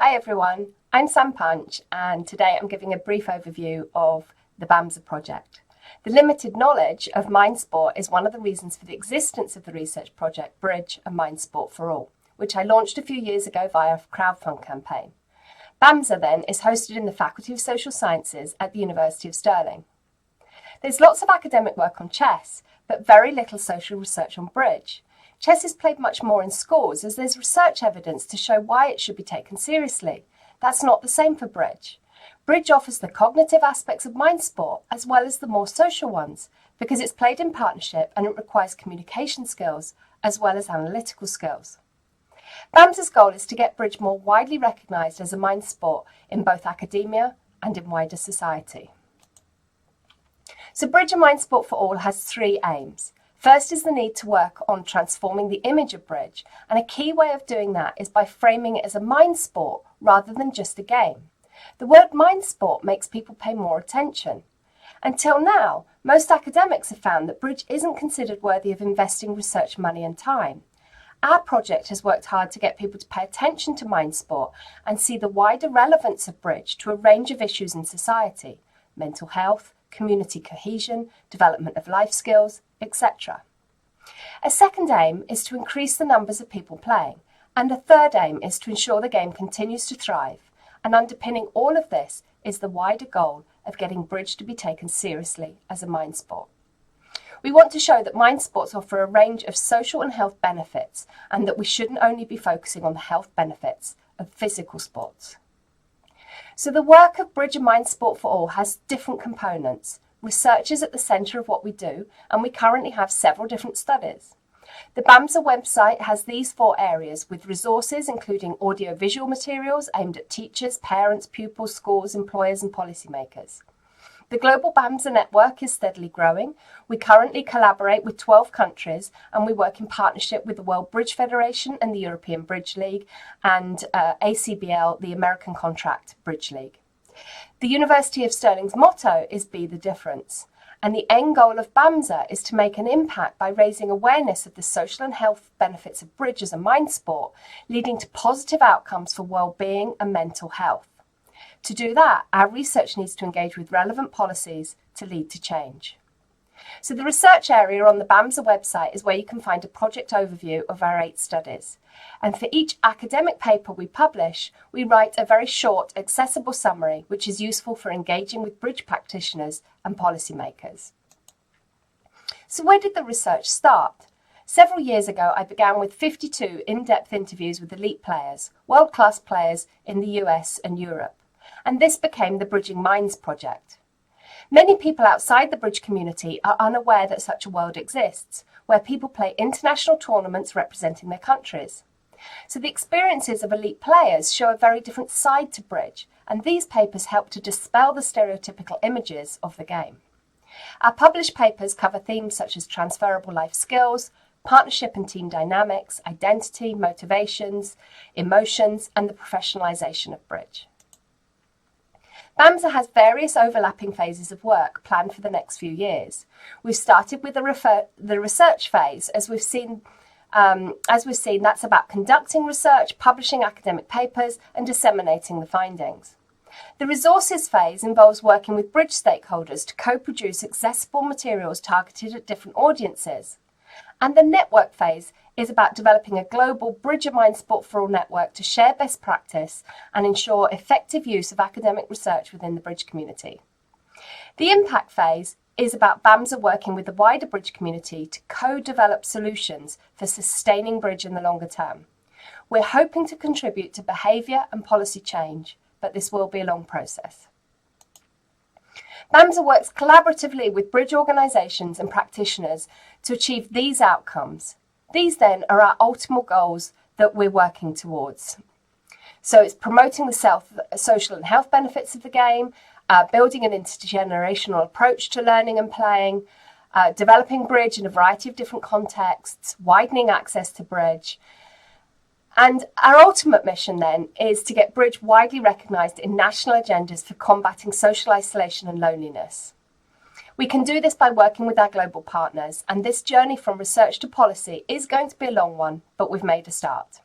Hi everyone, I'm Sam Punch and today I'm giving a brief overview of the BAMSA project. The limited knowledge of MindSport is one of the reasons for the existence of the research project Bridge and MindSport for All, which I launched a few years ago via a crowdfund campaign. BAMSA then is hosted in the Faculty of Social Sciences at the University of Stirling. There's lots of academic work on chess, but very little social research on bridge. Chess is played much more in schools as there's research evidence to show why it should be taken seriously. That's not the same for bridge. Bridge offers the cognitive aspects of MindSport as well as the more social ones because it's played in partnership and it requires communication skills as well as analytical skills. BAMSA's goal is to get bridge more widely recognised as a mind sport in both academia and in wider society. So Bridge and MindSport for All has three aims. First is the need to work on transforming the image of bridge, and a key way of doing that is by framing it as a mind sport rather than just a game. The word mind sport makes people pay more attention. Until now, most academics have found that bridge isn't considered worthy of investing research money and time. Our project has worked hard to get people to pay attention to mind sport and see the wider relevance of bridge to a range of issues in society: mental health, community cohesion, development of life skills, etc. A second aim is to increase the numbers of people playing, and a third aim is to ensure the game continues to thrive, and underpinning all of this is the wider goal of getting bridge to be taken seriously as a mind sport. We want to show that mind sports offer a range of social and health benefits, and that we shouldn't only be focusing on the health benefits of physical sports. So the work of Bridge and MindSport for All has different components. Research is at the centre of what we do, and we currently have several different studies. The BAMSA website has these four areas with resources including audio-visual materials aimed at teachers, parents, pupils, schools, employers and policymakers. The global BAMSA network is steadily growing. We currently collaborate with 12 countries and we work in partnership with the World Bridge Federation and the European Bridge League and ACBL, the American Contract Bridge League. The University of Stirling's motto is Be the Difference, and the end goal of BAMSA is to make an impact by raising awareness of the social and health benefits of bridge as a mind sport, leading to positive outcomes for well-being and mental health. To do that, our research needs to engage with relevant policies to lead to change. So the research area on the BAMSA website is where you can find a project overview of our 8 studies. And for each academic paper we publish, we write a very short, accessible summary, which is useful for engaging with bridge practitioners and policymakers. So where did the research start? Several years ago, I began with 52 in-depth interviews with elite players, world-class players in the US and Europe. And this became the Bridging Minds project. Many people outside the bridge community are unaware that such a world exists, where people play international tournaments representing their countries. So the experiences of elite players show a very different side to bridge, and these papers help to dispel the stereotypical images of the game. Our published papers cover themes such as transferable life skills, partnership and team dynamics, identity, motivations, emotions, and the professionalisation of bridge. BAMSA has various overlapping phases of work planned for the next few years. We've started with the research phase. As we've seen, that's about conducting research, publishing academic papers, and disseminating the findings. The resources phase involves working with bridge stakeholders to co-produce accessible materials targeted at different audiences. And the network phase is about developing a global Bridge and MindSport for All network to share best practice and ensure effective use of academic research within the bridge community. The impact phase is about BAMSA working with the wider bridge community to co-develop solutions for sustaining bridge in the longer term. We're hoping to contribute to behaviour and policy change, but this will be a long process. BAMSA works collaboratively with bridge organisations and practitioners to achieve these outcomes. These then are our ultimate goals that we're working towards. So it's promoting the social and health benefits of the game, building an intergenerational approach to learning and playing, developing bridge in a variety of different contexts, widening access to bridge. And our ultimate mission then is to get bridge widely recognised in national agendas for combating social isolation and loneliness. We can do this by working with our global partners, and this journey from research to policy is going to be a long one, but we've made a start.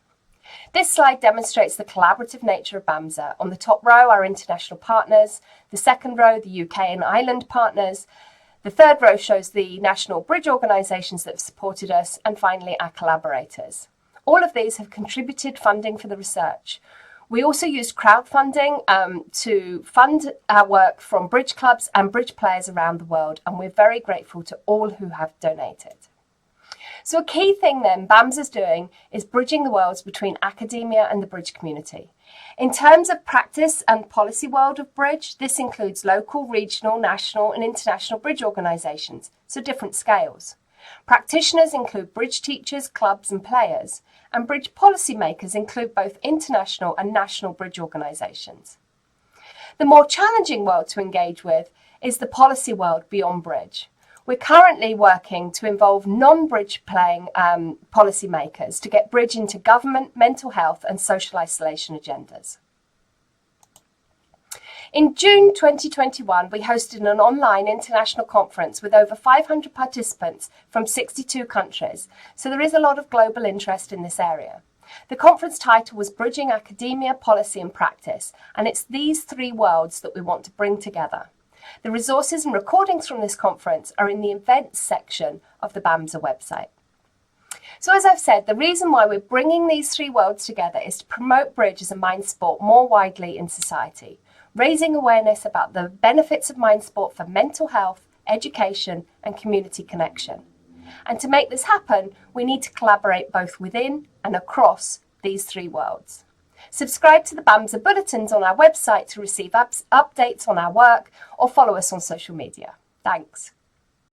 This slide demonstrates the collaborative nature of BAMSA. On the top row, our international partners. The second row, the UK and Ireland partners. The third row shows the national bridge organisations that have supported us, and finally our collaborators. All of these have contributed funding for the research. We also used crowdfunding to fund our work from bridge clubs and bridge players around the world, and we're very grateful to all who have donated. So a key thing then BAMSA's doing is bridging the worlds between academia and the bridge community. In terms of practice and policy world of bridge, this includes local, regional, national and international bridge organisations, so different scales. Practitioners include bridge teachers, clubs and players, and bridge policymakers include both international and national bridge organisations. The more challenging world to engage with is the policy world beyond bridge. We're currently working to involve non-bridge playing policymakers to get bridge into government, mental health and social isolation agendas. In June 2021, we hosted an online international conference with over 500 participants from 62 countries, so there is a lot of global interest in this area. The conference title was Bridging Academia, Policy and Practice, and it's these three worlds that we want to bring together. The resources and recordings from this conference are in the events section of the BAMSA website. So as I've said, the reason why we're bringing these three worlds together is to promote bridge as a mind sport more widely in society, raising awareness about the benefits of mind sport for mental health, education and community connection. And to make this happen, we need to collaborate both within and across these three worlds. Subscribe to the BAMSA bulletins on our website to receive updates on our work or follow us on social media. Thanks.